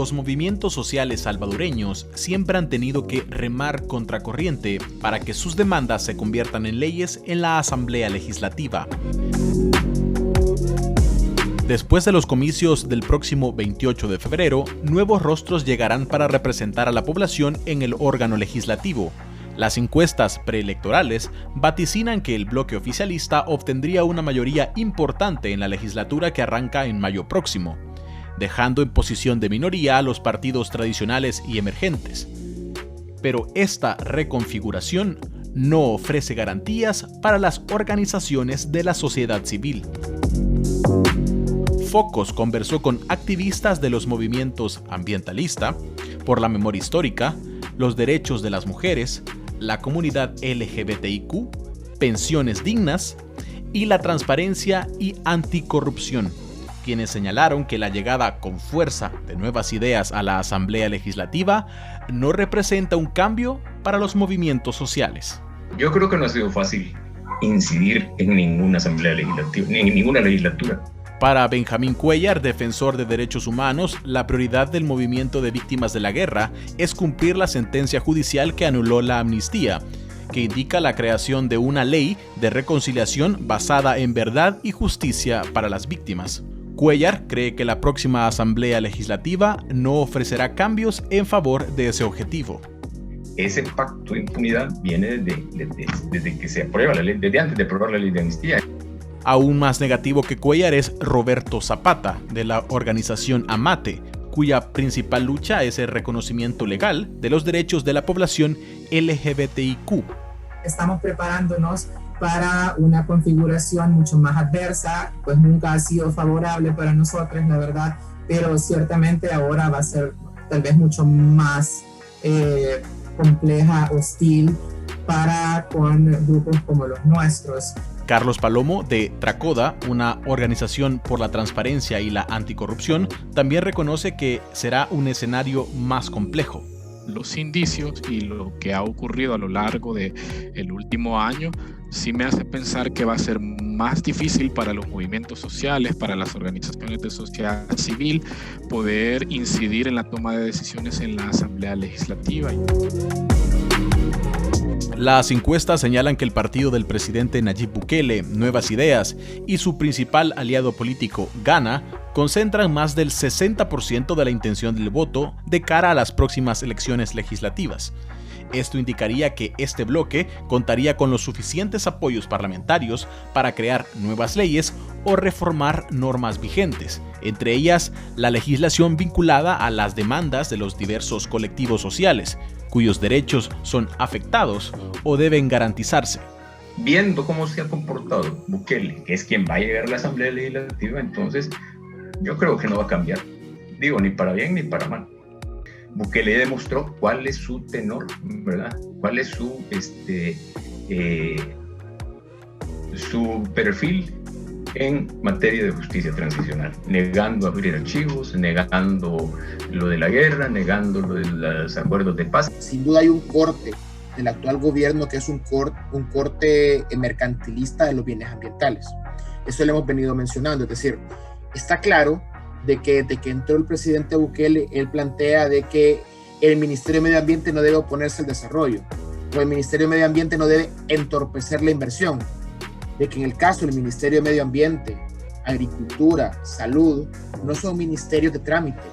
los movimientos sociales salvadoreños siempre han tenido que remar contracorriente para que sus demandas se conviertan en leyes en la Asamblea Legislativa. Después de los comicios del próximo 28 de febrero, nuevos rostros llegarán para representar a la población en el órgano legislativo. Las encuestas preelectorales vaticinan que el bloque oficialista obtendría una mayoría importante en la legislatura que arranca en mayo próximo, dejando en posición de minoría a los partidos tradicionales y emergentes. Pero esta reconfiguración no ofrece garantías para las organizaciones de la sociedad civil. Focos conversó con activistas de los movimientos ambientalista, por la memoria histórica, los derechos de las mujeres, la comunidad LGBTIQ, pensiones dignas y la transparencia y anticorrupción, quienes señalaron que la llegada con fuerza de nuevas ideas a la Asamblea Legislativa no representa un cambio para los movimientos sociales. Yo creo que no ha sido fácil incidir en ninguna Asamblea Legislativa, ni en ninguna legislatura. Para Benjamín Cuellar, defensor de derechos humanos, la prioridad del movimiento de víctimas de la guerra es cumplir la sentencia judicial que anuló la amnistía, que indica la creación de una ley de reconciliación basada en verdad y justicia para las víctimas. Cuellar cree que la próxima Asamblea Legislativa no ofrecerá cambios en favor de ese objetivo. Ese pacto de impunidad viene desde que se aprueba la ley, desde antes de aprobar la ley de amnistía. Aún más negativo que Cuellar es Roberto Zapata, de la organización AMATE, cuya principal lucha es el reconocimiento legal de los derechos de la población LGBTIQ. Estamos preparándonos para una configuración mucho más adversa, pues nunca ha sido favorable para nosotros, la verdad, pero ciertamente ahora va a ser tal vez mucho más compleja, hostil con grupos como los nuestros. Carlos Palomo, de Tracoda, una organización por la transparencia y la anticorrupción, también reconoce que será un escenario más complejo. Los indicios y lo que ha ocurrido a lo largo del último año sí me hace pensar que va a ser más difícil para los movimientos sociales, para las organizaciones de sociedad civil, poder incidir en la toma de decisiones en la Asamblea Legislativa. Las encuestas señalan que el partido del presidente Nayib Bukele, Nuevas Ideas, y su principal aliado político, Gana, concentran más del 60% de la intención del voto de cara a las próximas elecciones legislativas. Esto indicaría que este bloque contaría con los suficientes apoyos parlamentarios para crear nuevas leyes o reformar normas vigentes, entre ellas la legislación vinculada a las demandas de los diversos colectivos sociales, cuyos derechos son afectados o deben garantizarse. Viendo cómo se ha comportado Bukele, que es quien va a llegar a la Asamblea Legislativa, entonces yo creo que no va a cambiar. Digo, ni para bien ni para mal. Bukele demostró cuál es su tenor, ¿verdad? Cuál es su perfil en materia de justicia transicional, negando abrir archivos, negando lo de la guerra, negando lo de los acuerdos de paz. Sin duda hay un corte del actual gobierno que es un corte mercantilista de los bienes ambientales. Eso lo hemos venido mencionando, es decir, está claro de que entró el presidente Bukele, él plantea de que el Ministerio de Medio Ambiente no debe oponerse al desarrollo, o el Ministerio de Medio Ambiente no debe entorpecer la inversión, de que en el caso del Ministerio de Medio Ambiente, Agricultura, Salud, no son ministerios de trámite,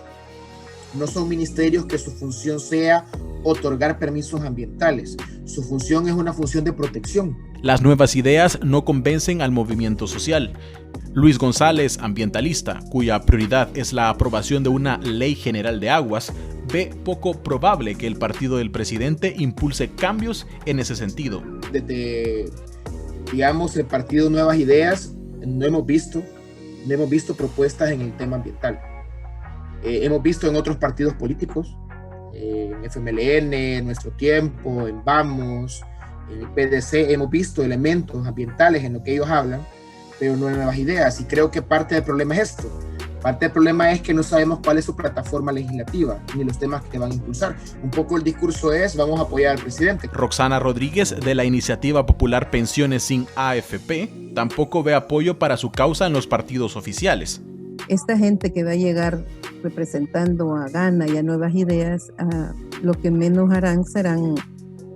no son ministerios que su función sea otorgar permisos ambientales, su función es una función de protección. Las nuevas ideas no convencen al movimiento social. Luis González, ambientalista, cuya prioridad es la aprobación de una ley general de aguas, ve poco probable que el partido del presidente impulse cambios en ese sentido. Desde, digamos, el partido Nuevas Ideas no hemos visto propuestas en el tema ambiental. Hemos visto en otros partidos políticos, en FMLN, en Nuestro Tiempo, en Vamos, en el PDC, hemos visto elementos ambientales en lo que ellos hablan, pero no en Nuevas Ideas, y creo que parte del problema es esto. Parte del problema es que no sabemos cuál es su plataforma legislativa, ni los temas que van a impulsar. Un poco el discurso es, vamos a apoyar al presidente. Roxana Rodríguez, de la Iniciativa Popular Pensiones sin AFP, tampoco ve apoyo para su causa en los partidos oficiales. Esta gente que va a llegar representando a Gana y a Nuevas Ideas, lo que menos harán serán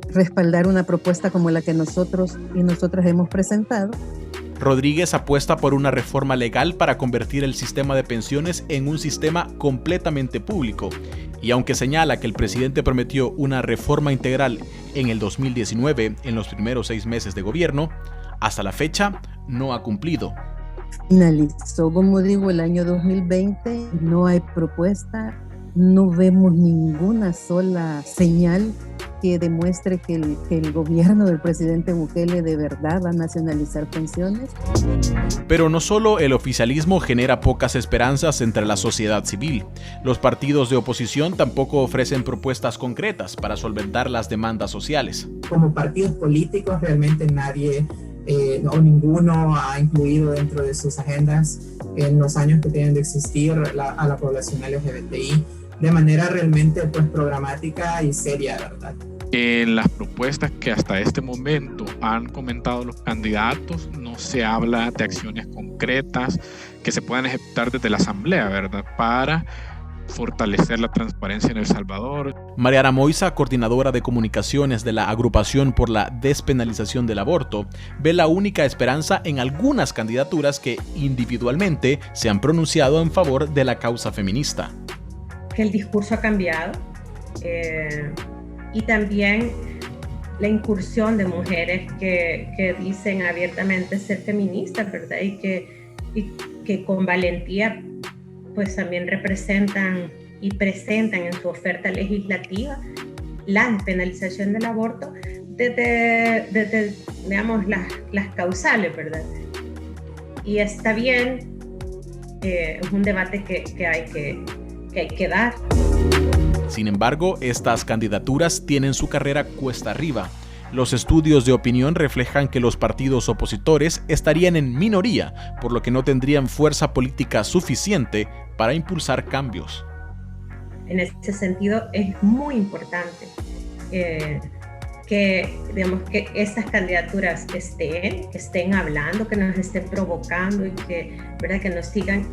respaldar una propuesta como la que nosotros y nosotras hemos presentado. Rodríguez apuesta por una reforma legal para convertir el sistema de pensiones en un sistema completamente público. Y aunque señala que el presidente prometió una reforma integral en el 2019, en los primeros 6 meses de gobierno, hasta la fecha no ha cumplido. Finalizó, como digo, el año 2020, no hay propuesta, no vemos ninguna sola señal que demuestre que el gobierno del presidente Bukele de verdad va a nacionalizar pensiones. Pero no solo el oficialismo genera pocas esperanzas entre la sociedad civil. Los partidos de oposición tampoco ofrecen propuestas concretas para solventar las demandas sociales. Como partidos políticos, realmente nadie o ninguno ha incluido dentro de sus agendas en los años que tienen de existir a la población LGBTI de manera realmente pues programática y seria, ¿verdad? En las propuestas que hasta este momento han comentado los candidatos, no se habla de acciones concretas que se puedan ejecutar desde la Asamblea, ¿verdad? Para fortalecer la transparencia en El Salvador. Mariana Moisa, coordinadora de comunicaciones de la Agrupación por la Despenalización del Aborto, ve la única esperanza en algunas candidaturas que individualmente se han pronunciado en favor de la causa feminista. Que el discurso ha cambiado y también la incursión de mujeres que dicen abiertamente ser feministas, ¿verdad? Y que con valentía pues también representan y presentan en su oferta legislativa la despenalización del aborto desde digamos, las causales, ¿verdad? Y está bien, es un debate que hay que dar. Sin embargo, estas candidaturas tienen su carrera cuesta arriba. Los estudios de opinión reflejan que los partidos opositores estarían en minoría, por lo que no tendrían fuerza política suficiente para impulsar cambios. En ese sentido, es muy importante que estas candidaturas estén hablando, que nos estén provocando y ¿verdad? Que nos sigan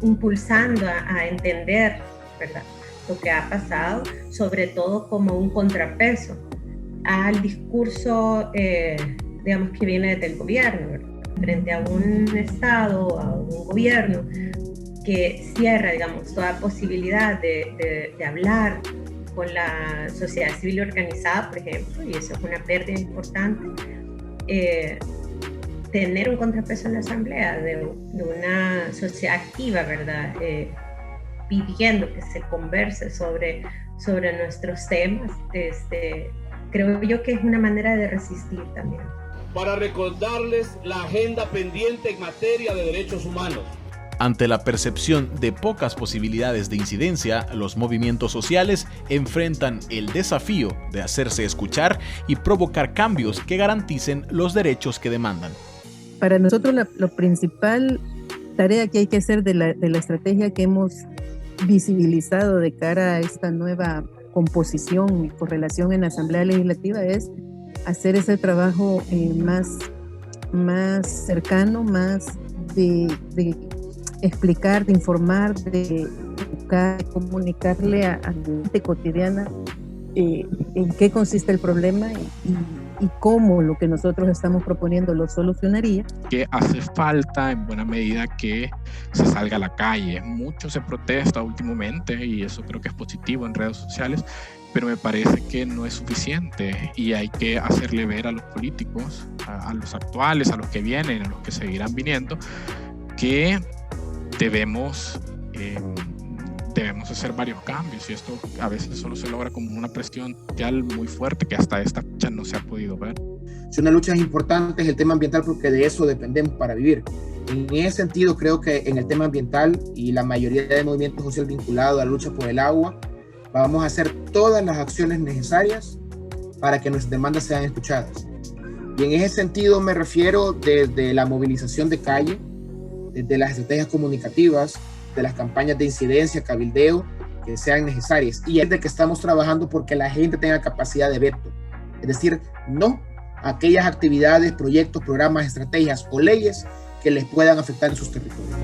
impulsando a entender, ¿verdad? Lo que ha pasado, sobre todo como un contrapeso al discurso digamos, que viene desde el gobierno, ¿verdad? Frente a un Estado, a un gobierno que cierra, digamos, toda posibilidad de hablar con la sociedad civil organizada, por ejemplo, y eso es una pérdida importante. Tener un contrapeso en la Asamblea de una sociedad activa, ¿verdad? Pidiendo que se converse sobre nuestros temas, creo yo que es una manera de resistir también. Para recordarles la agenda pendiente en materia de derechos humanos. Ante la percepción de pocas posibilidades de incidencia, los movimientos sociales enfrentan el desafío de hacerse escuchar y provocar cambios que garanticen los derechos que demandan. Para nosotros la principal tarea que hay que hacer de la estrategia que hemos visibilizado de cara a esta nueva composición y correlación en la Asamblea Legislativa es hacer ese trabajo más cercano, más de explicar, de informar, de educar, de comunicarle a la gente cotidiana en qué consiste el problema y cómo lo que nosotros estamos proponiendo lo solucionaría. Que hace falta en buena medida que se salga a la calle. Mucho se protesta últimamente y eso creo que es positivo en redes sociales, pero me parece que no es suficiente y hay que hacerle ver a los políticos, a los actuales, a los que vienen, a los que seguirán viniendo, que debemos hacer varios cambios y esto a veces solo se logra como una presión social muy fuerte que hasta esta fecha no se ha podido ver. Es una lucha importante, es el tema ambiental porque de eso dependemos para vivir. En ese sentido creo que en el tema ambiental y la mayoría de movimientos sociales vinculados a la lucha por el agua vamos a hacer todas las acciones necesarias para que nuestras demandas sean escuchadas. Y en ese sentido me refiero desde la movilización de calle, desde las estrategias comunicativas, de las campañas de incidencia, cabildeo, que sean necesarias. Y es de que estamos trabajando porque la gente tenga capacidad de veto. Es decir, no a aquellas actividades, proyectos, programas, estrategias o leyes que les puedan afectar en sus territorios.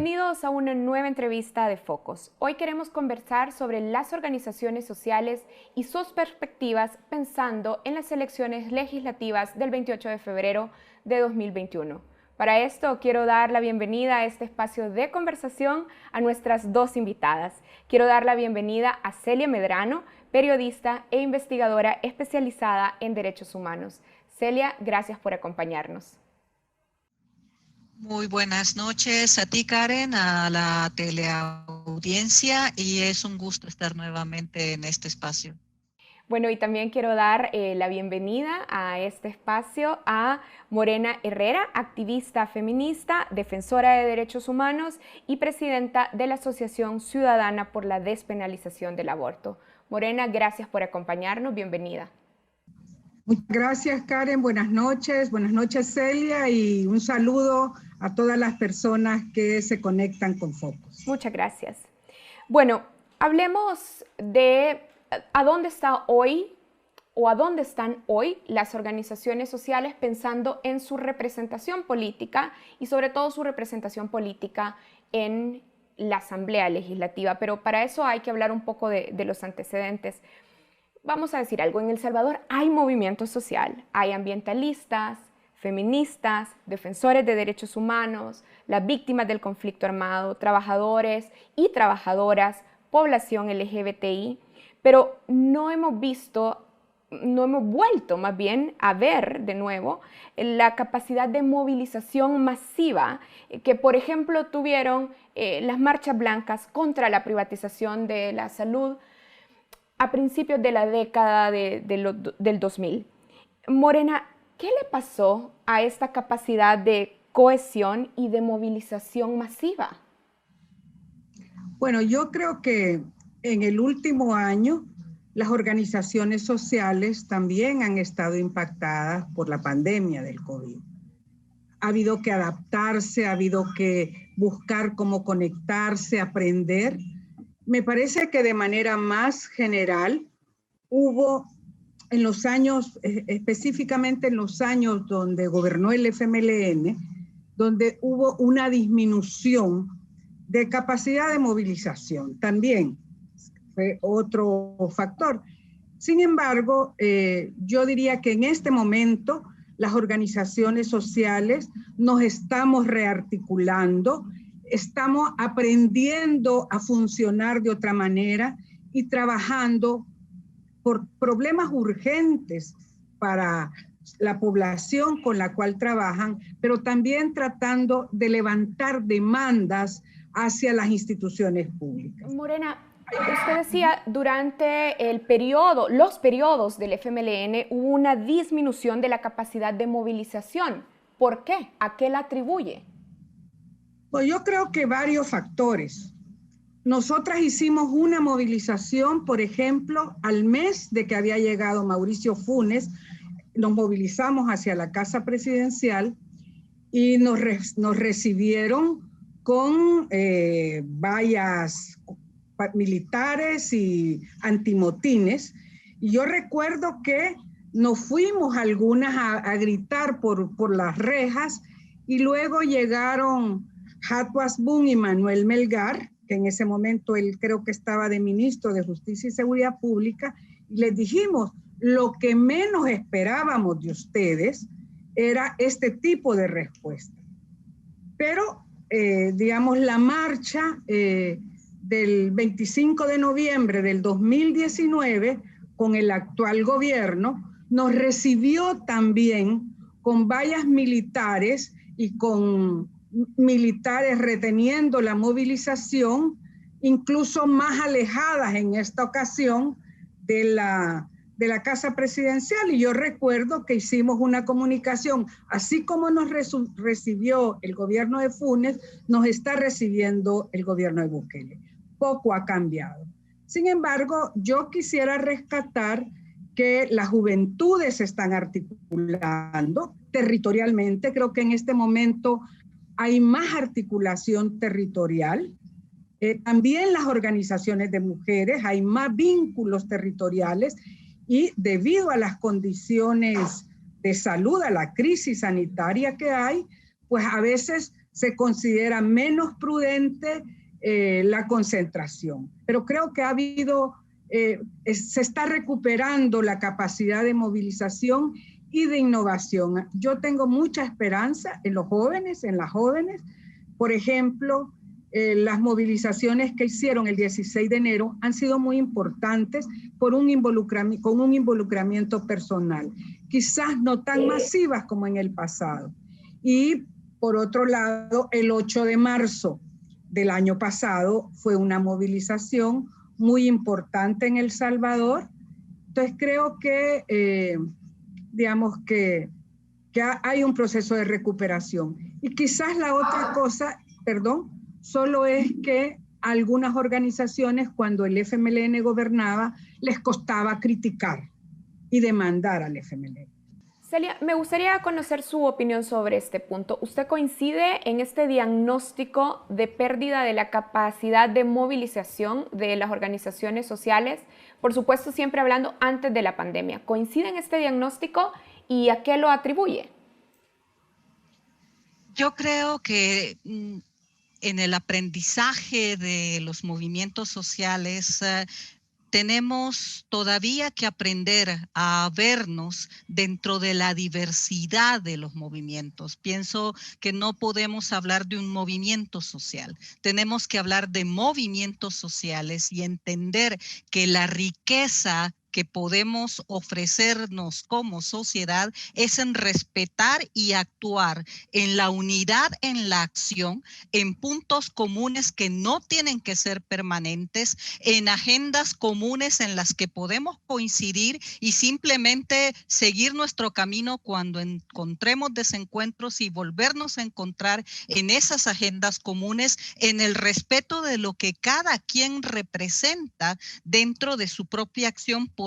Bienvenidos a una nueva entrevista de Focos. Hoy queremos conversar sobre las organizaciones sociales y sus perspectivas pensando en las elecciones legislativas del 28 de febrero de 2021. Para esto quiero dar la bienvenida a este espacio de conversación a nuestras dos invitadas. Quiero dar la bienvenida a Celia Medrano, periodista e investigadora especializada en derechos humanos. Celia, gracias por acompañarnos. Muy buenas noches a ti, Karen, a la teleaudiencia, y es un gusto estar nuevamente en este espacio. Bueno, y también quiero dar la bienvenida a este espacio a Morena Herrera, activista feminista, defensora de derechos humanos y presidenta de la Asociación Ciudadana por la Despenalización del Aborto. Morena, gracias por acompañarnos, bienvenida. Muchas gracias, Karen. Buenas noches, Celia, y un saludo a todas las personas que se conectan con Focos. Muchas gracias. Bueno, hablemos de a dónde está hoy o a dónde están hoy las organizaciones sociales pensando en su representación política y sobre todo su representación política en la Asamblea Legislativa. Pero para eso hay que hablar un poco de los antecedentes. Vamos a decir algo, en El Salvador hay movimiento social, hay ambientalistas, feministas, defensores de derechos humanos, las víctimas del conflicto armado, trabajadores y trabajadoras, población LGBTI, pero no hemos vuelto más bien a ver de nuevo la capacidad de movilización masiva que, por ejemplo, tuvieron las marchas blancas contra la privatización de la salud a principios de la década del 2000. Morena, ¿qué le pasó a esta capacidad de cohesión y de movilización masiva? Bueno, yo creo que en el último año las organizaciones sociales también han estado impactadas por la pandemia del COVID. Ha habido que adaptarse, ha habido que buscar cómo conectarse, aprender. Me parece que de manera más general hubo en los años, específicamente en los años donde gobernó el FMLN, donde hubo una disminución de capacidad de movilización. También fue otro factor. Sin embargo, yo diría que en este momento las organizaciones sociales nos estamos rearticulando, estamos aprendiendo a funcionar de otra manera y trabajando por problemas urgentes para la población con la cual trabajan, pero también tratando de levantar demandas hacia las instituciones públicas. Morena, usted decía, durante los periodos del FMLN hubo una disminución de la capacidad de movilización. ¿Por qué? ¿A qué la atribuye? Pues yo creo que varios factores. Nosotras hicimos una movilización, por ejemplo, al mes de que había llegado Mauricio Funes, nos movilizamos hacia la Casa Presidencial y nos recibieron con vallas militares y antimotines. Y yo recuerdo que nos fuimos algunas a gritar por las rejas y luego llegaron Hatuas Boone y Manuel Melgar, que en ese momento él creo que estaba de ministro de Justicia y Seguridad Pública, y les dijimos, lo que menos esperábamos de ustedes era este tipo de respuesta. Pero, digamos, la marcha del 25 de noviembre del 2019, con el actual gobierno, nos recibió también con vallas militares y con militares reteniendo la movilización, incluso más alejadas en esta ocasión de la Casa Presidencial. Y yo recuerdo que hicimos una comunicación, así como nos recibió el gobierno de Funes, nos está recibiendo el gobierno de Bukele. Poco ha cambiado. Sin embargo, yo quisiera rescatar que las juventudes se están articulando territorialmente. Creo que en este momento hay más articulación territorial. También las organizaciones de mujeres, hay más vínculos territoriales y debido a las condiciones de salud, a la crisis sanitaria que hay, pues a veces se considera menos prudente la concentración. Pero creo que ha habido, se está recuperando la capacidad de movilización y de innovación. Yo tengo mucha esperanza en los jóvenes, en las jóvenes. Por ejemplo, las movilizaciones que hicieron el 16 de enero han sido muy importantes con un involucramiento personal, quizás no tan masivas como en el pasado. Y por otro lado, el 8 de marzo del año pasado fue una movilización muy importante en El Salvador. Entonces creo que, digamos que hay un proceso de recuperación. Y quizás la otra cosa, solo es que a algunas organizaciones, cuando el FMLN gobernaba, les costaba criticar y demandar al FMLN. Celia, me gustaría conocer su opinión sobre este punto. ¿Usted coincide en este diagnóstico de pérdida de la capacidad de movilización de las organizaciones sociales? Por supuesto, siempre hablando antes de la pandemia. ¿Coincide en este diagnóstico y a qué lo atribuye? Yo creo que en el aprendizaje de los movimientos sociales tenemos todavía que aprender a vernos dentro de la diversidad de los movimientos. Pienso que no podemos hablar de un movimiento social. Tenemos que hablar de movimientos sociales y entender que la riqueza que podemos ofrecernos como sociedad es en respetar y actuar en la unidad, en la acción, en puntos comunes que no tienen que ser permanentes, en agendas comunes en las que podemos coincidir y simplemente seguir nuestro camino cuando encontremos desencuentros y volvernos a encontrar en esas agendas comunes, en el respeto de lo que cada quien representa dentro de su propia acción política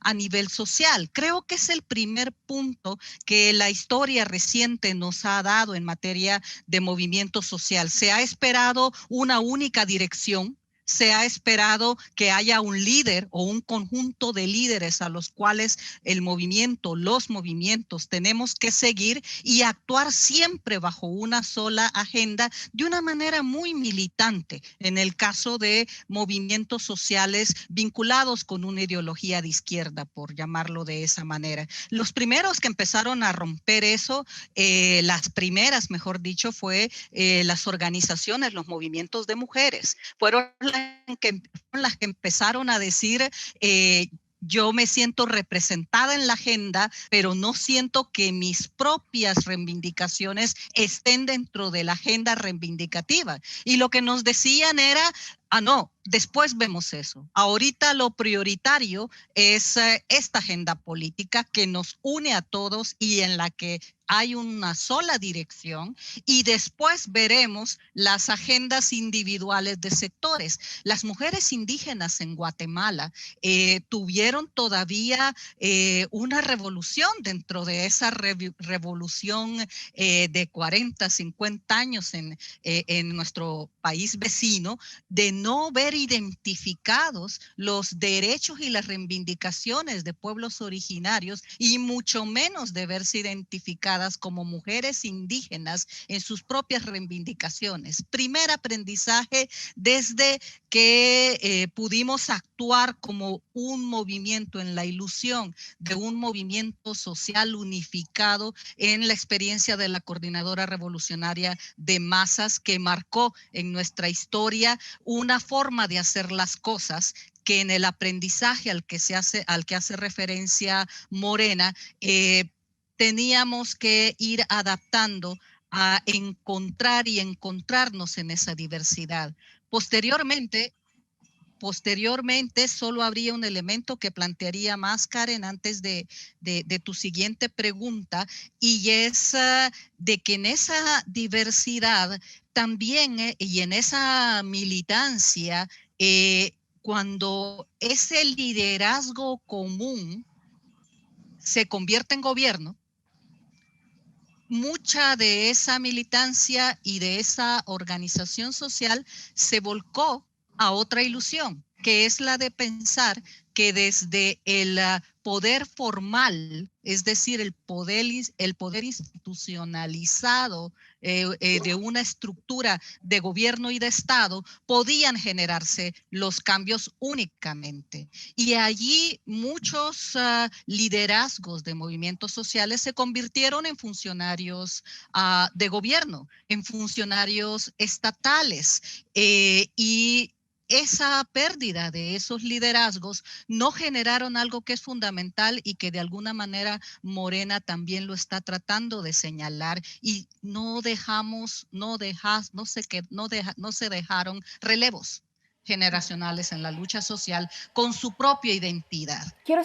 a nivel social. Creo que es el primer punto que la historia reciente nos ha dado en materia de movimiento social. Se ha esperado una única dirección. Se ha esperado que haya un líder o un conjunto de líderes a los cuales el movimiento, los movimientos tenemos que seguir y actuar siempre bajo una sola agenda de una manera muy militante en el caso de movimientos sociales vinculados con una ideología de izquierda, por llamarlo de esa manera. Los primeros que empezaron a romper eso, las primeras, mejor dicho, fue las organizaciones, los movimientos de mujeres. Fueron las que empezaron a decir yo me siento representada en la agenda, pero no siento que mis propias reivindicaciones estén dentro de la agenda reivindicativa. Y lo que nos decían era, no, después vemos eso. Ahorita lo prioritario es esta agenda política que nos une a todos y en la que hay una sola dirección, y después veremos las agendas individuales de sectores. Las mujeres indígenas en Guatemala tuvieron todavía una revolución dentro de esa revolución de 40, 50 años en nuestro país vecino, de no ver identificados los derechos y las reivindicaciones de pueblos originarios y mucho menos de verse identificadas como mujeres indígenas en sus propias reivindicaciones. Primer aprendizaje desde que pudimos actuar como un movimiento en la ilusión de un movimiento social unificado en la experiencia de la Coordinadora Revolucionaria de Masas, que marcó en nuestra historia una forma de hacer las cosas que en el aprendizaje al que hace referencia Morena, teníamos que ir adaptando a encontrar y encontrarnos en esa diversidad. Posteriormente solo habría un elemento que plantearía más, Karen, antes de tu siguiente pregunta, y es de que en esa diversidad también y en esa militancia, cuando ese liderazgo común se convierte en gobierno, mucha de esa militancia y de esa organización social se volcó a otra ilusión, que es la de pensar que desde el poder formal, es decir, el poder institucionalizado de una estructura de gobierno y de Estado, podían generarse los cambios únicamente. Y allí muchos liderazgos de movimientos sociales se convirtieron en funcionarios de gobierno, en funcionarios estatales, y esa pérdida de esos liderazgos no generaron algo que es fundamental y que de alguna manera Morena también lo está tratando de señalar, y no se dejaron relevos generacionales en la lucha social con su propia identidad.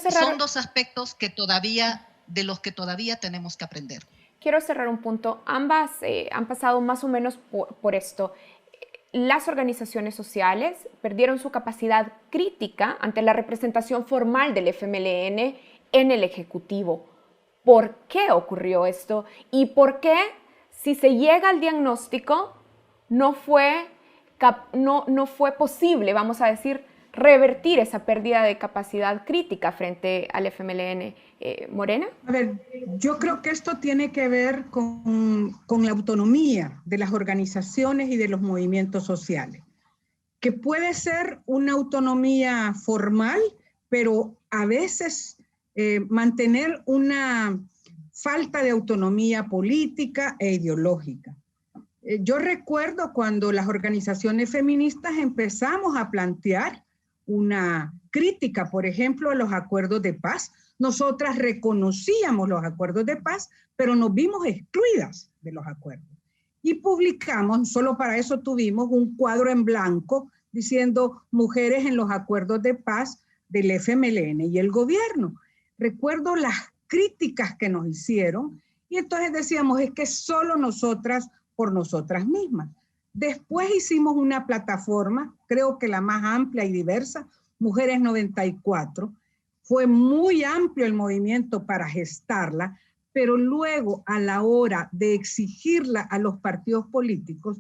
Son dos aspectos de los que todavía tenemos que aprender. Quiero cerrar un punto. Ambas han pasado más o menos por esto. Las organizaciones sociales perdieron su capacidad crítica ante la representación formal del FMLN en el Ejecutivo. ¿Por qué ocurrió esto? ¿Y por qué, si se llega al diagnóstico, no fue posible, vamos a decir, revertir esa pérdida de capacidad crítica frente al FMLN? ¿Morena? A ver, yo creo que esto tiene que ver con la autonomía de las organizaciones y de los movimientos sociales, que puede ser una autonomía formal, pero a veces mantener una falta de autonomía política e ideológica. Yo recuerdo cuando las organizaciones feministas empezamos a plantear una crítica, por ejemplo, a los acuerdos de paz. Nosotras reconocíamos los acuerdos de paz, pero nos vimos excluidas de los acuerdos. Y publicamos, solo para eso tuvimos un cuadro en blanco diciendo mujeres en los acuerdos de paz del FMLN y el gobierno. Recuerdo las críticas que nos hicieron y entonces decíamos, es que solo nosotras por nosotras mismas. Después hicimos una plataforma, creo que la más amplia y diversa, Mujeres 94. Fue muy amplio el movimiento para gestarla, pero luego a la hora de exigirla a los partidos políticos,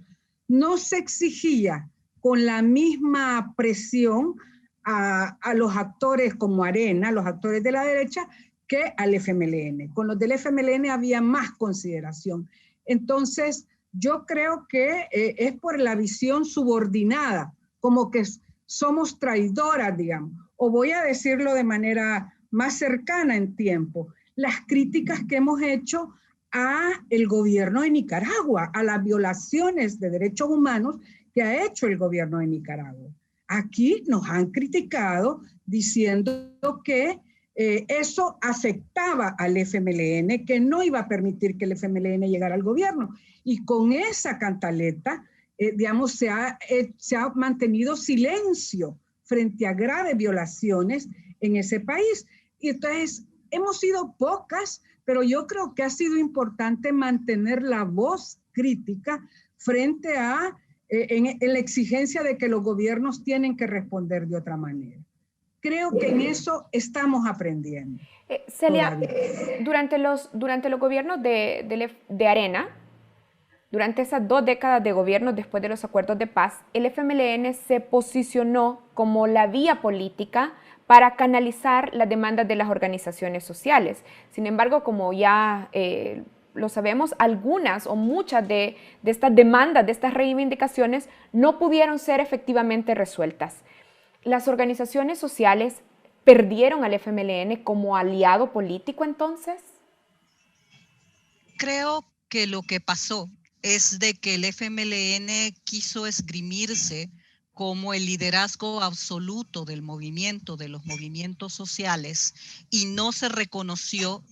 no se exigía con la misma presión a los actores como Arena, los actores de la derecha, que al FMLN. Con los del FMLN había más consideración. Entonces, yo creo que es por la visión subordinada, como que somos traidoras, digamos. O voy a decirlo de manera más cercana en tiempo, las críticas que hemos hecho a el gobierno de Nicaragua, a las violaciones de derechos humanos que ha hecho el gobierno de Nicaragua. Aquí nos han criticado diciendo que eso afectaba al FMLN, que no iba a permitir que el FMLN llegara al gobierno. Y con esa cantaleta, digamos, se ha mantenido silencio frente a graves violaciones en ese país. Y entonces hemos sido pocas, pero yo creo que ha sido importante mantener la voz crítica frente a en la exigencia de que los gobiernos tienen que responder de otra manera. Creo que en eso estamos aprendiendo. Celia, durante los gobiernos de Arena, durante esas 2 décadas de gobierno después de los acuerdos de paz, el FMLN se posicionó como la vía política para canalizar las demandas de las organizaciones sociales. Sin embargo, como ya lo sabemos, algunas o muchas de estas demandas, de estas reivindicaciones, no pudieron ser efectivamente resueltas. ¿Las organizaciones sociales perdieron al FMLN como aliado político entonces? Creo que lo que pasó es de que el FMLN quiso esgrimirse como el liderazgo absoluto del movimiento, de los movimientos sociales, y no se reconoció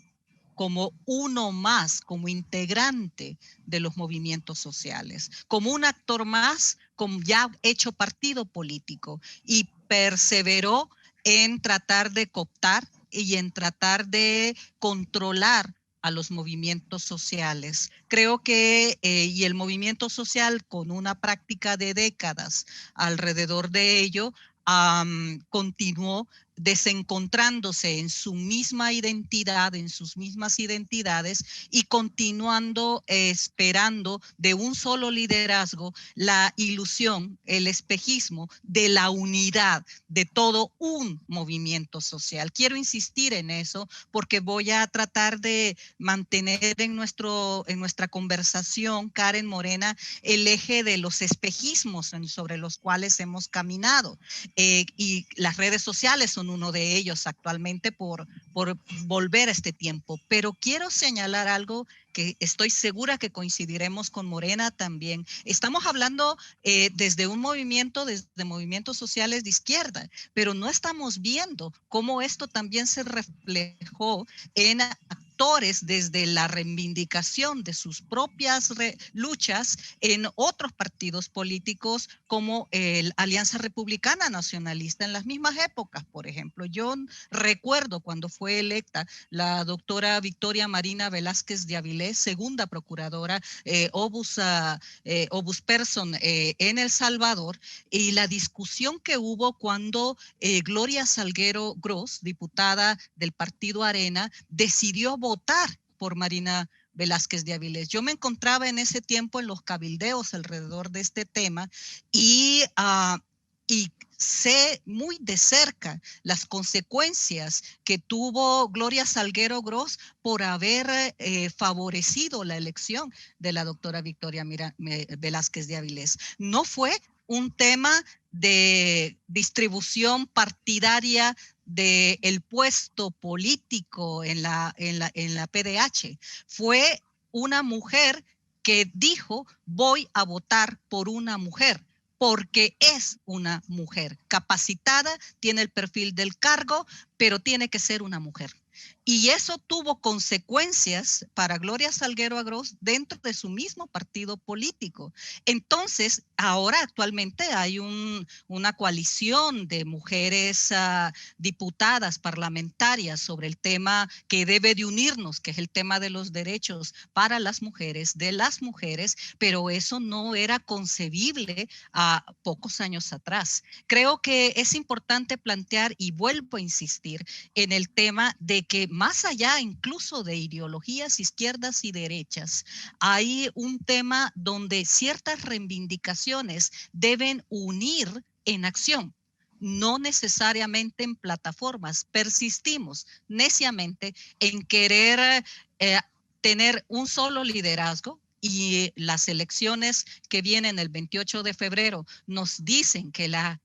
como uno más, como integrante de los movimientos sociales, como un actor más, como ya hecho partido político, y perseveró en tratar de cooptar y en tratar de controlar a los movimientos sociales. Creo que, y el movimiento social con una práctica de décadas alrededor de ello, continuó desencontrándose en su misma identidad, en sus mismas identidades y continuando esperando de un solo liderazgo la ilusión, el espejismo de la unidad de todo un movimiento social. Quiero insistir en eso porque voy a tratar de mantener en nuestra conversación, Karen Morena, el eje de los espejismos sobre los cuales hemos caminado. Y las redes sociales son uno de ellos actualmente por volver a este tiempo. Pero quiero señalar algo que estoy segura que coincidiremos con Morena también. Estamos hablando desde movimientos sociales de izquierda, pero no estamos viendo cómo esto también se reflejó en actores desde la reivindicación de sus propias luchas en otros partidos políticos como la Alianza Republicana Nacionalista en las mismas épocas. Por ejemplo, yo recuerdo cuando fue electa la doctora Victoria Marina Velázquez de Avilés, segunda procuradora Obusperson en El Salvador, y la discusión que hubo cuando Gloria Salguero Gross, diputada del Partido Arena, decidió votar por Marina Velázquez de Avilés. Yo me encontraba en ese tiempo en los cabildeos alrededor de este tema y sé muy de cerca las consecuencias que tuvo Gloria Salguero Gross por haber favorecido la elección de la doctora Victoria Velázquez de Avilés. No fue un tema de distribución partidaria del puesto político en la PDH. Fue una mujer que dijo: voy a votar por una mujer, porque es una mujer capacitada, tiene el perfil del cargo, pero tiene que ser una mujer. Y eso tuvo consecuencias para Gloria Salguero Gross dentro de su mismo partido político. Entonces, ahora actualmente hay una coalición de mujeres diputadas parlamentarias sobre el tema que debe de unirnos, que es el tema de los derechos para las mujeres, de las mujeres, pero eso no era concebible a pocos años atrás. Creo que es importante plantear, y vuelvo a insistir, en el tema de que más allá incluso de ideologías izquierdas y derechas, hay un tema donde ciertas reivindicaciones deben unir en acción, no necesariamente en plataformas. Persistimos neciamente en querer tener un solo liderazgo, y las elecciones que vienen el 28 de febrero nos dicen que la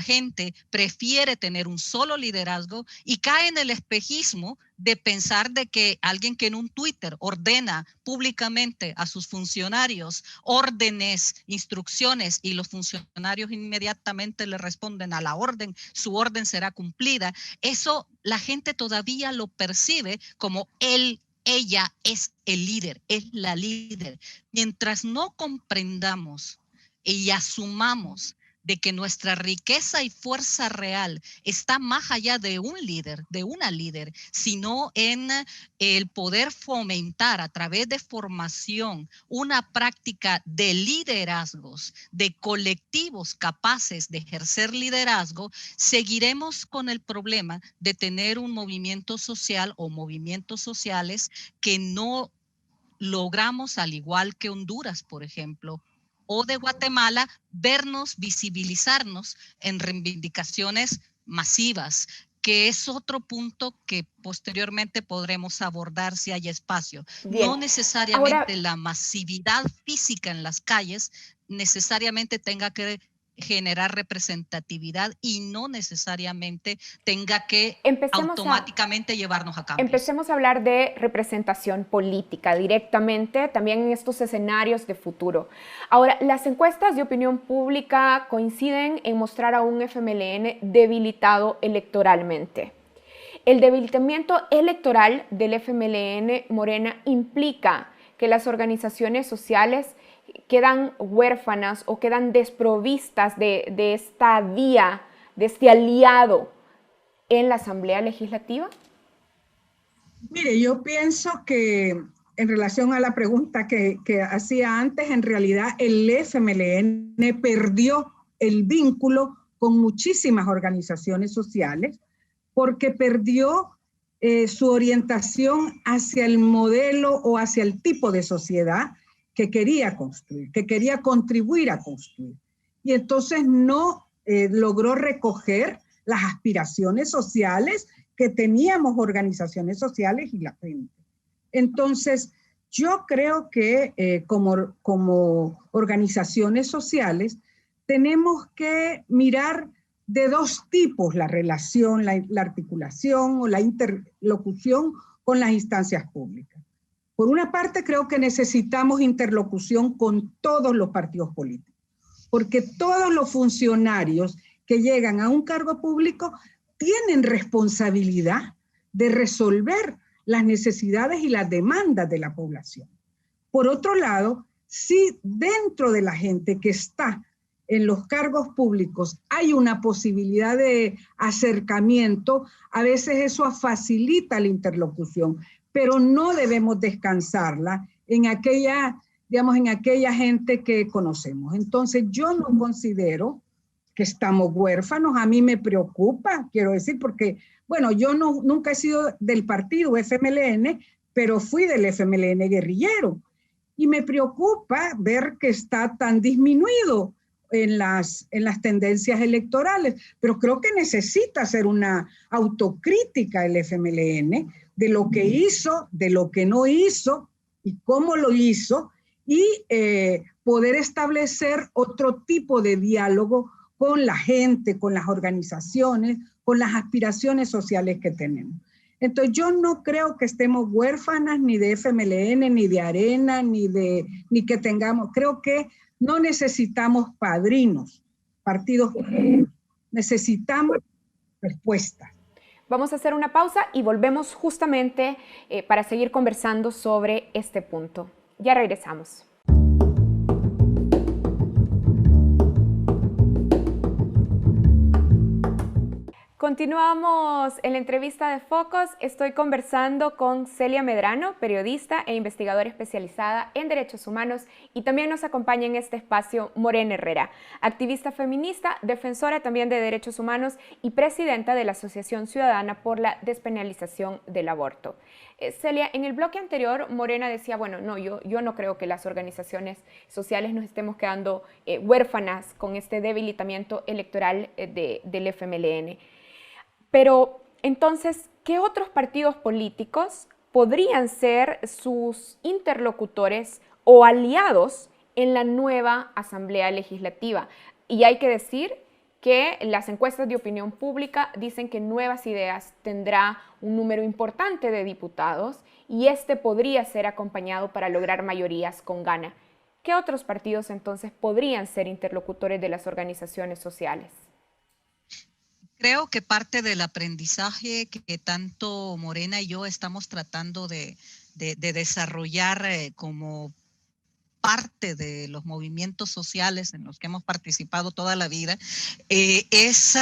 gente prefiere tener un solo liderazgo y cae en el espejismo de pensar de que alguien que en un Twitter ordena públicamente a sus funcionarios órdenes, instrucciones, y los funcionarios inmediatamente le responden a la orden, su orden será cumplida. Eso la gente todavía lo percibe como ella es el líder, es la líder. Mientras no comprendamos y asumamos de que nuestra riqueza y fuerza real está más allá de un líder, de una líder, sino en el poder fomentar a través de formación una práctica de liderazgos, de colectivos capaces de ejercer liderazgo, seguiremos con el problema de tener un movimiento social o movimientos sociales que no logramos, al igual que Honduras, por ejemplo, o de Guatemala, vernos, visibilizarnos en reivindicaciones masivas, que es otro punto que posteriormente podremos abordar si hay espacio. Bien. No necesariamente la masividad física en las calles necesariamente tenga que generar representatividad y no necesariamente tenga que automáticamente llevarnos a cambios. Empecemos a hablar de representación política directamente, también en estos escenarios de futuro. Ahora, las encuestas de opinión pública coinciden en mostrar a un FMLN debilitado electoralmente. El debilitamiento electoral del FMLN Morena implica que las organizaciones sociales quedan huérfanas o quedan desprovistas de esta vía, de este aliado en la Asamblea Legislativa? Mire, yo pienso que en relación a la pregunta que hacía antes, en realidad el FMLN perdió el vínculo con muchísimas organizaciones sociales porque perdió su orientación hacia el modelo o hacia el tipo de sociedad que quería construir, que quería contribuir a construir. Y entonces no logró recoger las aspiraciones sociales que teníamos organizaciones sociales y la gente. Entonces, yo creo que como organizaciones sociales tenemos que mirar de dos tipos la relación, la articulación o la interlocución con las instancias públicas. Por una parte, creo que necesitamos interlocución con todos los partidos políticos, porque todos los funcionarios que llegan a un cargo público tienen responsabilidad de resolver las necesidades y las demandas de la población. Por otro lado, si dentro de la gente que está en los cargos públicos hay una posibilidad de acercamiento, a veces eso facilita la interlocución, pero no debemos descansarla en aquella, digamos, en aquella gente que conocemos. Entonces, yo no considero que estamos huérfanos. A mí me preocupa, quiero decir, porque, bueno, yo nunca he sido del partido FMLN, pero fui del FMLN guerrillero. Y me preocupa ver que está tan disminuido en las tendencias electorales, pero creo que necesita hacer una autocrítica el FMLN de lo que hizo, de lo que no hizo y cómo lo hizo, y poder establecer otro tipo de diálogo con la gente, con las organizaciones, con las aspiraciones sociales que tenemos. Entonces yo no creo que estemos huérfanas ni de FMLN, ni de Arena, ni que tengamos, creo que no necesitamos padrinos, partidos, necesitamos respuestas. Vamos a hacer una pausa y volvemos justamente para seguir conversando sobre este punto. Ya regresamos. Continuamos en la entrevista de Focos. Estoy conversando con Celia Medrano, periodista e investigadora especializada en derechos humanos, y también nos acompaña en este espacio Morena Herrera, activista feminista, defensora también de derechos humanos y presidenta de la Asociación Ciudadana por la Despenalización del Aborto. Celia, en el bloque anterior Morena decía, bueno, no, yo no creo que las organizaciones sociales nos estemos quedando huérfanas con este debilitamiento electoral del FMLN. Pero entonces, ¿qué otros partidos políticos podrían ser sus interlocutores o aliados en la nueva Asamblea Legislativa? Y hay que decir que las encuestas de opinión pública dicen que Nuevas Ideas tendrá un número importante de diputados y este podría ser acompañado para lograr mayorías con Gana. ¿Qué otros partidos entonces podrían ser interlocutores de las organizaciones sociales? Creo que parte del aprendizaje que tanto Morena y yo estamos tratando de desarrollar como parte de los movimientos sociales en los que hemos participado toda la vida, es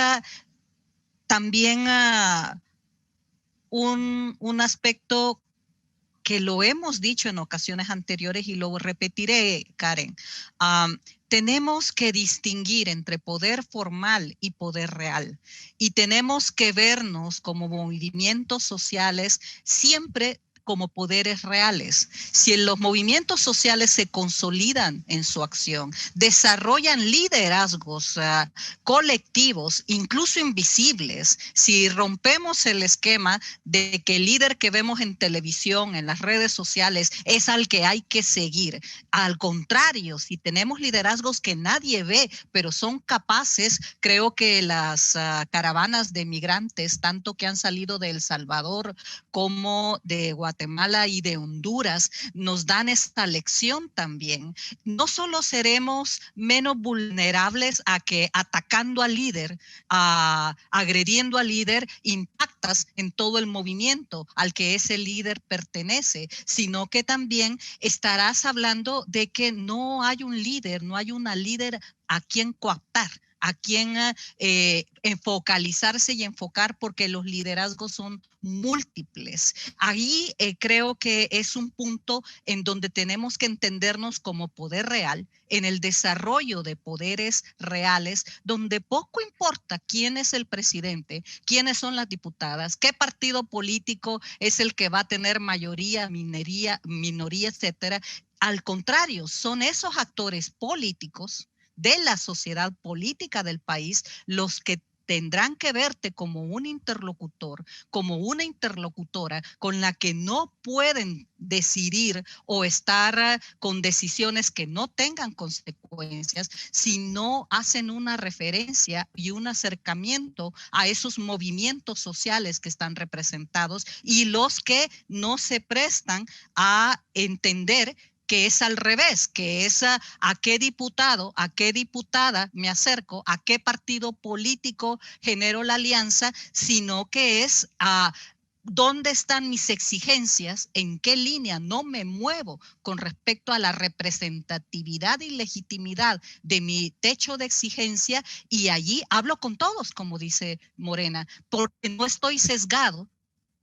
también un aspecto que lo hemos dicho en ocasiones anteriores y lo repetiré, Karen. Tenemos que distinguir entre poder formal y poder real. Y tenemos que vernos como movimientos sociales siempre como poderes reales. Si los movimientos sociales se consolidan en su acción, desarrollan liderazgos colectivos, incluso invisibles, si rompemos el esquema de que el líder que vemos en televisión, en las redes sociales, es al que hay que seguir. Al contrario, si tenemos liderazgos que nadie ve, pero son capaces, creo que las caravanas de migrantes, tanto que han salido de El Salvador como de Guatemala y de Honduras, nos dan esta lección también. No solo seremos menos vulnerables a que atacando al líder, agrediendo al líder, impactas en todo el movimiento al que ese líder pertenece, sino que también estarás hablando de que no hay un líder, no hay una líder a quien coaptar, a quién focalizarse y enfocar, porque los liderazgos son múltiples. Ahí creo que es un punto en donde tenemos que entendernos como poder real, en el desarrollo de poderes reales, donde poco importa quién es el presidente, quiénes son las diputadas, qué partido político es el que va a tener mayoría, minoría, etcétera. Al contrario, son esos actores políticos de la sociedad política del país los que tendrán que verte como un interlocutor, como una interlocutora con la que no pueden decidir o estar con decisiones que no tengan consecuencias si no hacen una referencia y un acercamiento a esos movimientos sociales que están representados y los que no se prestan a entender que es al revés, que es a qué diputado, a qué diputada me acerco, a qué partido político genero la alianza, sino que es a dónde están mis exigencias, en qué línea no me muevo con respecto a la representatividad y legitimidad de mi techo de exigencia, y allí hablo con todos, como dice Morena, porque no estoy sesgado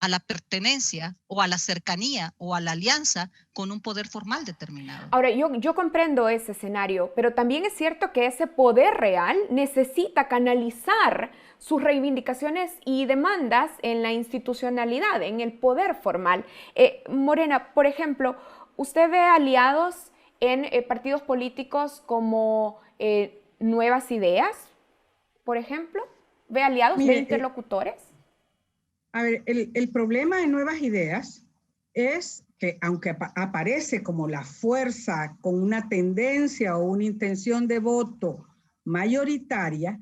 a la pertenencia o a la cercanía o a la alianza con un poder formal determinado. Ahora, yo comprendo ese escenario, pero también es cierto que ese poder real necesita canalizar sus reivindicaciones y demandas en la institucionalidad, en el poder formal. Morena, por ejemplo, ¿usted ve aliados en partidos políticos como Nuevas Ideas, por ejemplo? ¿Ve aliados, ve interlocutores? A ver, el problema de Nuevas Ideas es que aunque aparece como la fuerza con una tendencia o una intención de voto mayoritaria,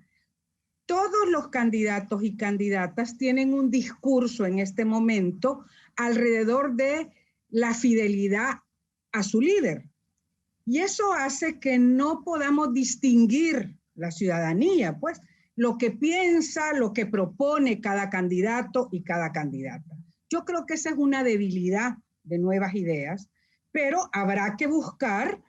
todos los candidatos y candidatas tienen un discurso en este momento alrededor de la fidelidad a su líder. Y eso hace que no podamos distinguir la ciudadanía, pues, lo que piensa, lo que propone cada candidato y cada candidata. Yo creo que esa es una debilidad de Nuevas Ideas, pero habrá que buscar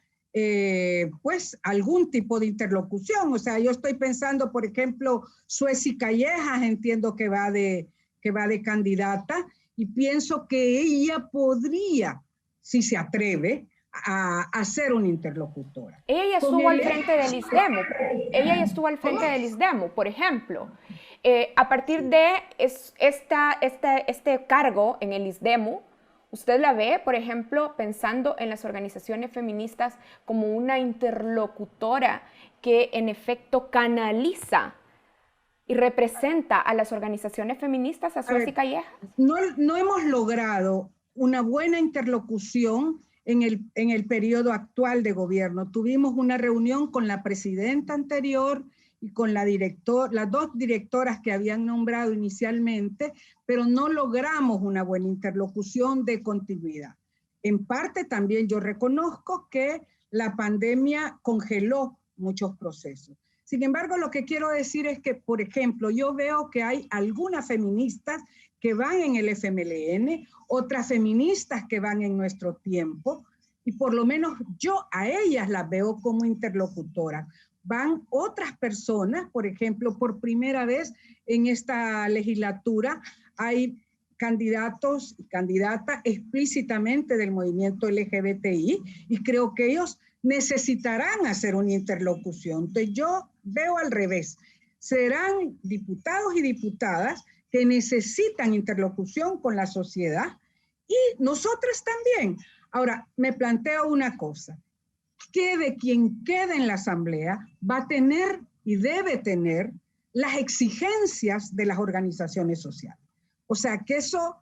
pues algún tipo de interlocución. O sea, yo estoy pensando, por ejemplo, Sueci Callejas, entiendo que va de candidata, y pienso que ella podría, si se atreve, a ser una interlocutora. Ella ya estuvo al frente del ISDEMU. Ella ya estuvo al frente del ISDEMU, por ejemplo. A partir de este cargo en el ISDEMU, ¿usted la ve, por ejemplo, pensando en las organizaciones feministas como una interlocutora que en efecto canaliza y representa a las organizaciones feministas, a Sueci Callejas? No hemos logrado una buena interlocución en el periodo actual de gobierno. Tuvimos una reunión con la presidenta anterior y con las dos directoras que habían nombrado inicialmente, pero no logramos una buena interlocución de continuidad. En parte también yo reconozco que la pandemia congeló muchos procesos. Sin embargo, lo que quiero decir es que, por ejemplo, yo veo que hay algunas feministas que van en el FMLN, otras feministas que van en Nuestro Tiempo, y por lo menos yo a ellas las veo como interlocutoras. Van otras personas, por ejemplo, por primera vez en esta legislatura hay candidatos y candidatas explícitamente del movimiento LGBTI, y creo que ellos necesitarán hacer una interlocución. Entonces yo veo al revés. Serán diputados y diputadas que necesitan interlocución con la sociedad, y nosotros también. Ahora, me planteo una cosa. Quede quien quede en la Asamblea, va a tener y debe tener las exigencias de las organizaciones sociales. O sea, que eso,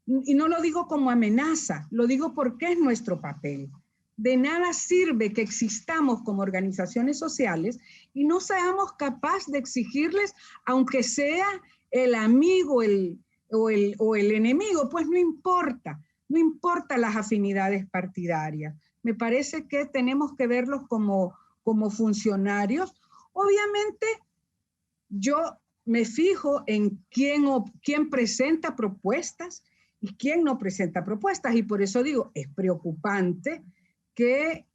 y no lo digo como amenaza, lo digo porque es nuestro papel. De nada sirve que existamos como organizaciones sociales y no seamos capaces de exigirles, aunque sea el amigo o el enemigo, pues no importa las afinidades partidarias. Me parece que tenemos que verlos como funcionarios. Obviamente, yo me fijo en quién presenta propuestas y quién no presenta propuestas, y por eso digo, es preocupante que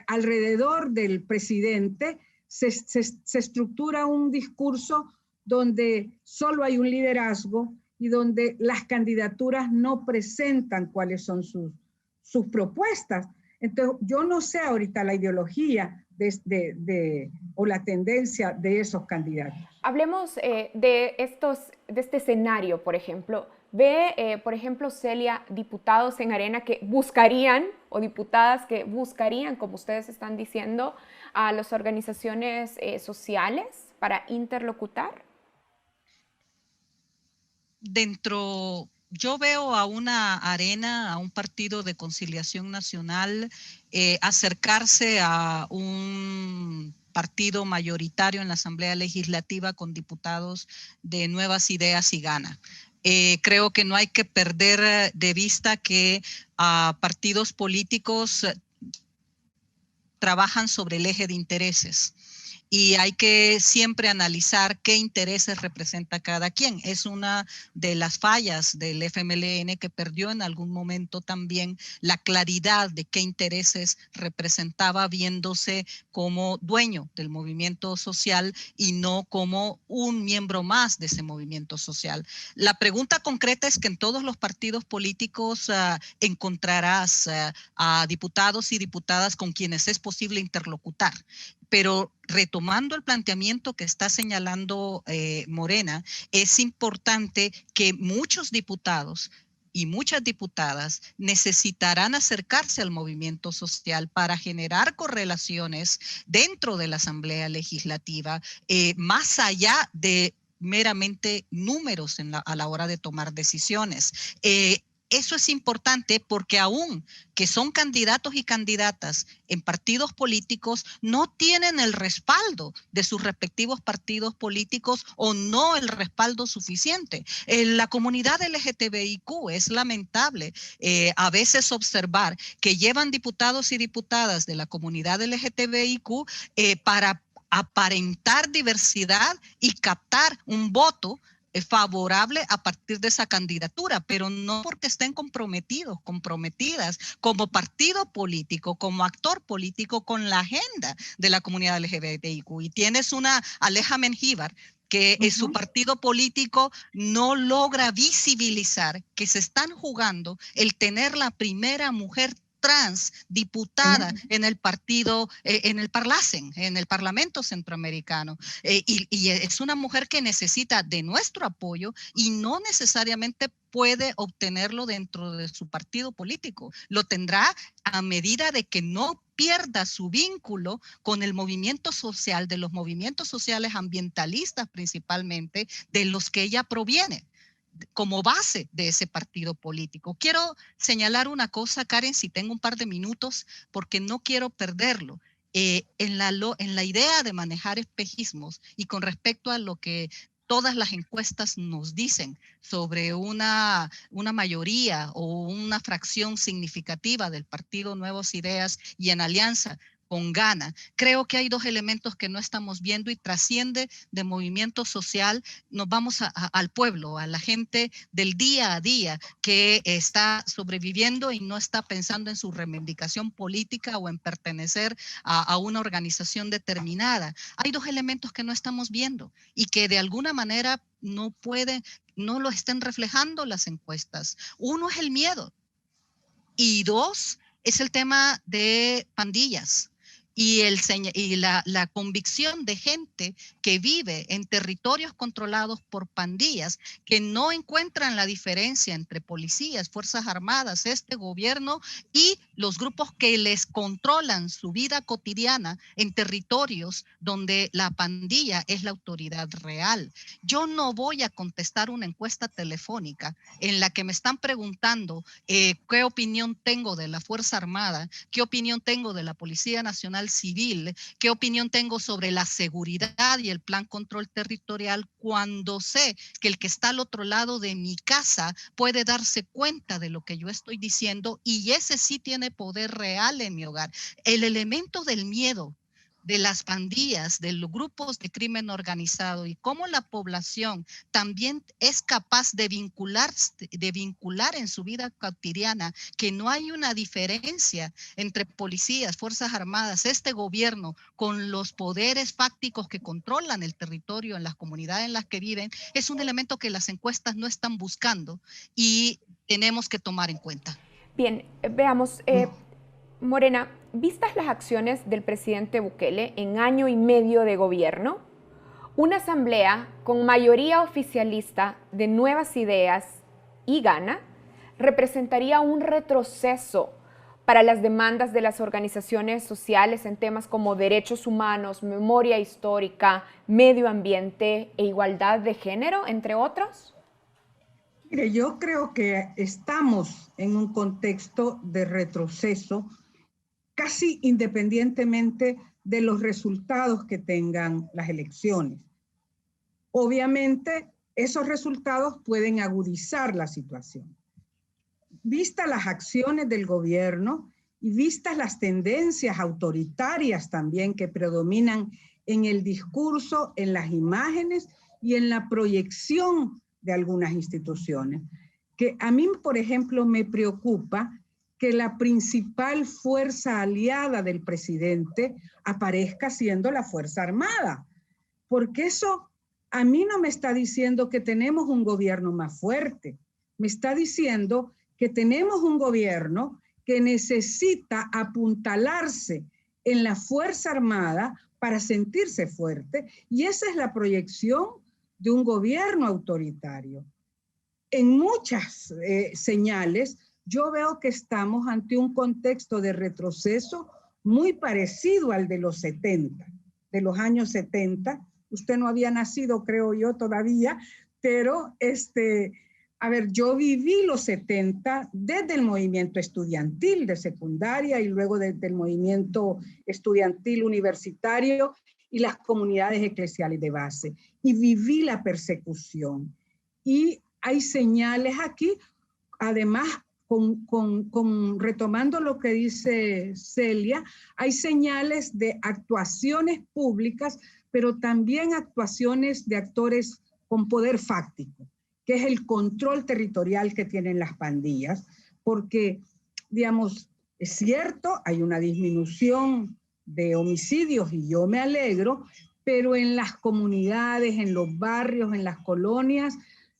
alrededor del presidente se estructura un discurso donde solo hay un liderazgo y donde las candidaturas no presentan cuáles son sus propuestas. Entonces, yo no sé ahorita la ideología o la tendencia de esos candidatos. Hablemos de este escenario, por ejemplo. Ve, por ejemplo, Celia, diputados en Arena que buscarían, o diputadas que buscarían, como ustedes están diciendo, a las organizaciones sociales para interlocutar. Yo veo a una Arena, a un partido de conciliación nacional, acercarse a un partido mayoritario en la Asamblea Legislativa con diputados de Nuevas Ideas y Gana. Creo que no hay que perder de vista que partidos políticos trabajan sobre el eje de intereses. Y hay que siempre analizar qué intereses representa cada quien. Es una de las fallas del FMLN, que perdió en algún momento también la claridad de qué intereses representaba, viéndose como dueño del movimiento social y no como un miembro más de ese movimiento social. La pregunta concreta es que en todos los partidos políticos encontrarás a diputados y diputadas con quienes es posible interlocutar. Pero retomando el planteamiento que está señalando Morena, es importante que muchos diputados y muchas diputadas necesitarán acercarse al movimiento social para generar correlaciones dentro de la Asamblea Legislativa, más allá de meramente números a la hora de tomar decisiones. Eso es importante porque aún que son candidatos y candidatas en partidos políticos, no tienen el respaldo de sus respectivos partidos políticos o no el respaldo suficiente. La comunidad LGTBIQ es lamentable a veces observar que llevan diputados y diputadas de la comunidad LGTBIQ para aparentar diversidad y captar un voto favorable a partir de esa candidatura, pero no porque estén comprometidas como partido político, como actor político con la agenda de la comunidad LGBTIQ. Y tienes una Aleja Mengíbar que su partido político no logra visibilizar que se están jugando el tener la primera mujer trans diputada en el partido, en el Parlacen, en el Parlamento Centroamericano. Y es una mujer que necesita de nuestro apoyo y no necesariamente puede obtenerlo dentro de su partido político. Lo tendrá a medida de que no pierda su vínculo con el movimiento social, de los movimientos sociales ambientalistas principalmente, de los que ella proviene, como base de ese partido político. Quiero señalar una cosa, Karen, si tengo un par de minutos, porque no quiero perderlo. En la idea de manejar espejismos y con respecto a lo que todas las encuestas nos dicen sobre una mayoría o una fracción significativa del partido Nuevas Ideas y en alianza con Gana, creo que hay dos elementos que no estamos viendo y trasciende de movimiento social. Nos vamos al pueblo, a la gente del día a día que está sobreviviendo y no está pensando en su reivindicación política o en pertenecer a una organización determinada. Hay dos elementos que no estamos viendo y que de alguna manera no lo están reflejando las encuestas. Uno es el miedo y dos es el tema de pandillas. Y la convicción de gente que vive en territorios controlados por pandillas, que no encuentran la diferencia entre policías, fuerzas armadas, este gobierno y los grupos que les controlan su vida cotidiana en territorios donde la pandilla es la autoridad real. Yo no voy a contestar una encuesta telefónica en la que me están preguntando qué opinión tengo de la Fuerza Armada, qué opinión tengo de la Policía Nacional Civil, qué opinión tengo sobre la seguridad y el plan control territorial, cuando sé que el que está al otro lado de mi casa puede darse cuenta de lo que yo estoy diciendo y ese sí tiene poder real en mi hogar. El elemento del miedo de las pandillas, de los grupos de crimen organizado y cómo la población también es capaz de vincular en su vida cotidiana, que no hay una diferencia entre policías, fuerzas armadas, este gobierno con los poderes fácticos que controlan el territorio en las comunidades en las que viven, es un elemento que las encuestas no están buscando y tenemos que tomar en cuenta. Bien, veamos, Morena, vistas las acciones del presidente Bukele en año y medio de gobierno, una asamblea con mayoría oficialista de Nuevas Ideas y Gana representaría un retroceso para las demandas de las organizaciones sociales en temas como derechos humanos, memoria histórica, medio ambiente e igualdad de género, entre otros. Mire, yo creo que estamos en un contexto de retroceso casi independientemente de los resultados que tengan las elecciones. Obviamente, esos resultados pueden agudizar la situación. Vistas las acciones del gobierno y vistas las tendencias autoritarias también que predominan en el discurso, en las imágenes y en la proyección de algunas instituciones, que a mí, por ejemplo, me preocupa que la principal fuerza aliada del presidente aparezca siendo la Fuerza Armada, porque eso a mí no me está diciendo que tenemos un gobierno más fuerte, me está diciendo que tenemos un gobierno que necesita apuntalarse en la Fuerza Armada para sentirse fuerte, y esa es la proyección de un gobierno autoritario. En muchas señales, yo veo que estamos ante un contexto de retroceso muy parecido al de los 70, de los años 70. Usted no había nacido, creo yo, todavía, pero a ver, yo viví los 70 desde el movimiento estudiantil de secundaria y luego desde el movimiento estudiantil universitario y las comunidades eclesiales de base. Y viví la persecución. Y hay señales aquí, además, retomando lo que dice Celia, hay señales de actuaciones públicas, pero también actuaciones de actores con poder fáctico, que es el control territorial que tienen las pandillas, porque, digamos, es cierto, hay una disminución de homicidios y yo me alegro, pero en las comunidades, en los barrios, en las colonias,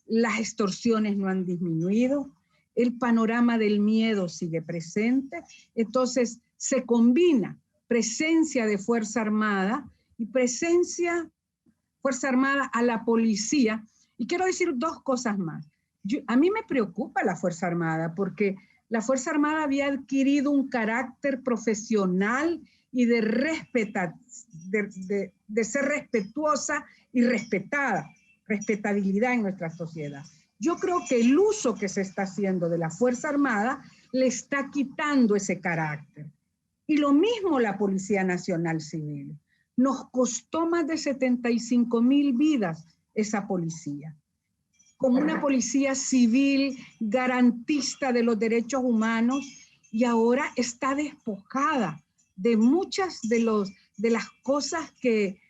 las extorsiones no han disminuido, el panorama del miedo sigue presente, entonces se combina presencia de Fuerza Armada y Fuerza Armada a la policía. Y quiero decir dos cosas más. A mí me preocupa la Fuerza Armada porque la Fuerza Armada había adquirido un carácter profesional y de ser respetuosa y respetada, respetabilidad en nuestra sociedad. Yo creo que el uso que se está haciendo de la Fuerza Armada le está quitando ese carácter. Y lo mismo la Policía Nacional Civil. Nos costó más de 75,000 vidas esa policía. Como una policía civil garantista de los derechos humanos y ahora está despojada de muchas de las cosas que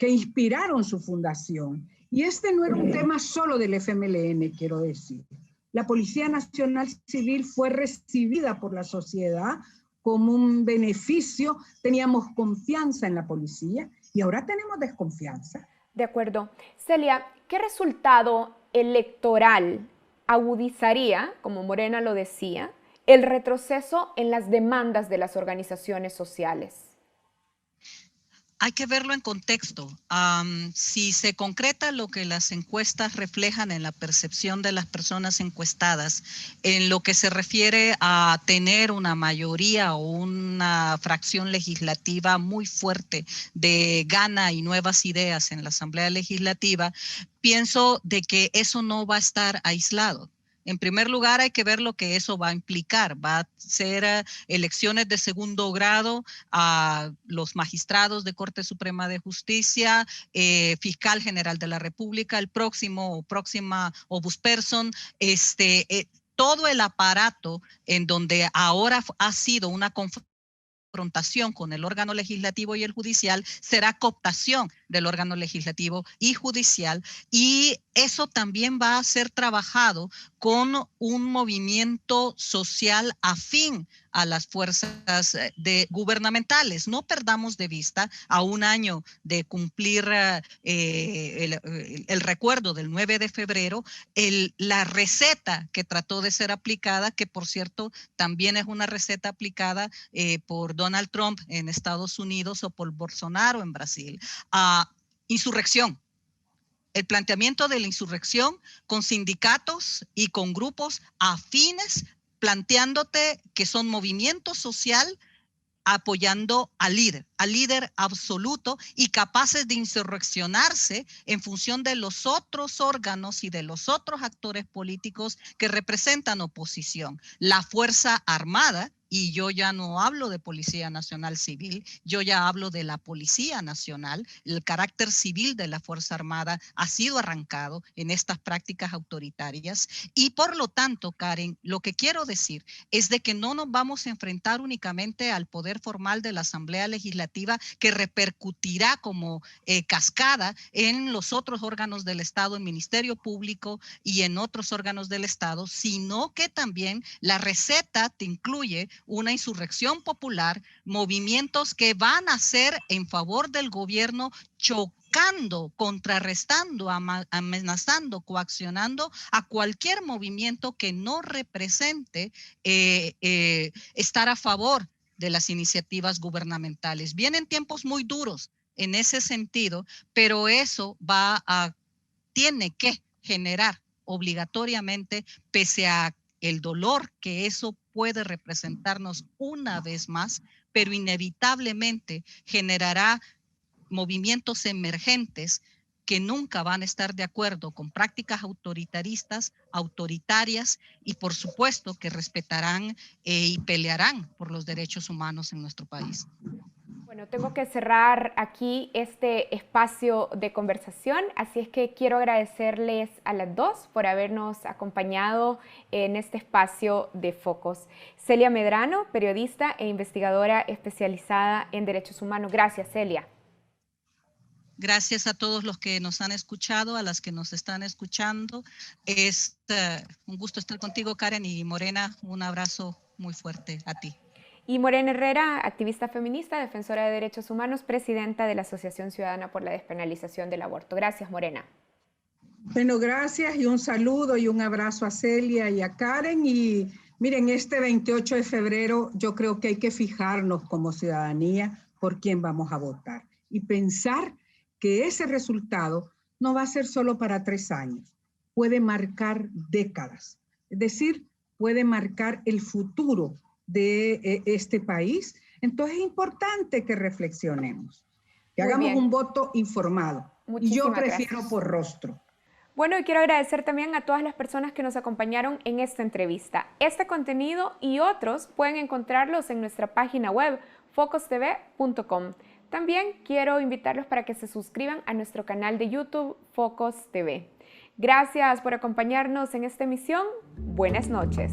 inspiraron su fundación. Y este no era un tema solo del FMLN, quiero decir. La Policía Nacional Civil fue recibida por la sociedad como un beneficio. Teníamos confianza en la policía y ahora tenemos desconfianza. De acuerdo. Celia, ¿qué resultado electoral agudizaría, como Morena lo decía, el retroceso en las demandas de las organizaciones sociales? Hay que verlo en contexto. Si se concreta lo que las encuestas reflejan en la percepción de las personas encuestadas, en lo que se refiere a tener una mayoría o una fracción legislativa muy fuerte de Gana y Nuevas Ideas en la Asamblea Legislativa, pienso de que eso no va a estar aislado. En primer lugar, hay que ver lo que eso va a implicar. Va a ser elecciones de segundo grado a los magistrados de Corte Suprema de Justicia, fiscal general de la República, el próximo o próxima ombudsperson, todo el aparato en donde ahora ha sido una confrontación confrontación con el órgano legislativo y el judicial, será cooptación del órgano legislativo y judicial, y eso también va a ser trabajado con un movimiento social afín a las fuerzas gubernamentales. No perdamos de vista, a un año de cumplir el recuerdo del 9 de febrero, la receta que trató de ser aplicada, que por cierto también es una receta aplicada por Donald Trump en Estados Unidos o por Bolsonaro en Brasil, insurrección. El planteamiento de la insurrección con sindicatos y con grupos afines, planteándote que son movimiento social apoyando al líder absoluto y capaces de insurreccionarse en función de los otros órganos y de los otros actores políticos que representan oposición. La Fuerza Armada, y yo ya no hablo de Policía Nacional Civil, yo ya hablo de la Policía Nacional. El carácter civil de la Fuerza Armada ha sido arrancado en estas prácticas autoritarias, y por lo tanto, Karen, lo que quiero decir es de que no nos vamos a enfrentar únicamente al poder formal de la Asamblea Legislativa, que repercutirá como cascada en los otros órganos del Estado, en Ministerio Público y en otros órganos del Estado, sino que también la receta te incluye una insurrección popular, movimientos que van a ser en favor del gobierno, chocando, contrarrestando, amenazando, coaccionando a cualquier movimiento que no represente estar a favor de las iniciativas gubernamentales. Vienen tiempos muy duros en ese sentido, pero eso tiene que generar obligatoriamente, pese a el dolor que eso puede representarnos una vez más, pero inevitablemente generará movimientos emergentes que nunca van a estar de acuerdo con prácticas autoritaristas, autoritarias, y por supuesto que respetarán y pelearán por los derechos humanos en nuestro país. Bueno, tengo que cerrar aquí este espacio de conversación, así es que quiero agradecerles a las dos por habernos acompañado en este espacio de Focos. Celia Medrano, periodista e investigadora especializada en derechos humanos. Gracias, Celia. Gracias a todos los que nos han escuchado, a las que nos están escuchando. Es un gusto estar contigo, Karen, y Morena, un abrazo muy fuerte a ti. Y Morena Herrera, activista feminista, defensora de derechos humanos, presidenta de la Asociación Ciudadana por la Despenalización del Aborto. Gracias, Morena. Bueno, gracias, y un saludo y un abrazo a Celia y a Karen. Y miren, este 28 de febrero yo creo que hay que fijarnos como ciudadanía por quién vamos a votar y pensar que ese resultado no va a ser solo para 3 años, puede marcar décadas, es decir, puede marcar el futuro de este país. Entonces es importante que reflexionemos, que hagamos un voto informado. Y yo prefiero por rostro. Bueno, y quiero agradecer también a todas las personas que nos acompañaron en esta entrevista. Este contenido y otros pueden encontrarlos en nuestra página web, focostv.com. También quiero invitarlos para que se suscriban a nuestro canal de YouTube, Focos TV. Gracias por acompañarnos en esta emisión. Buenas noches.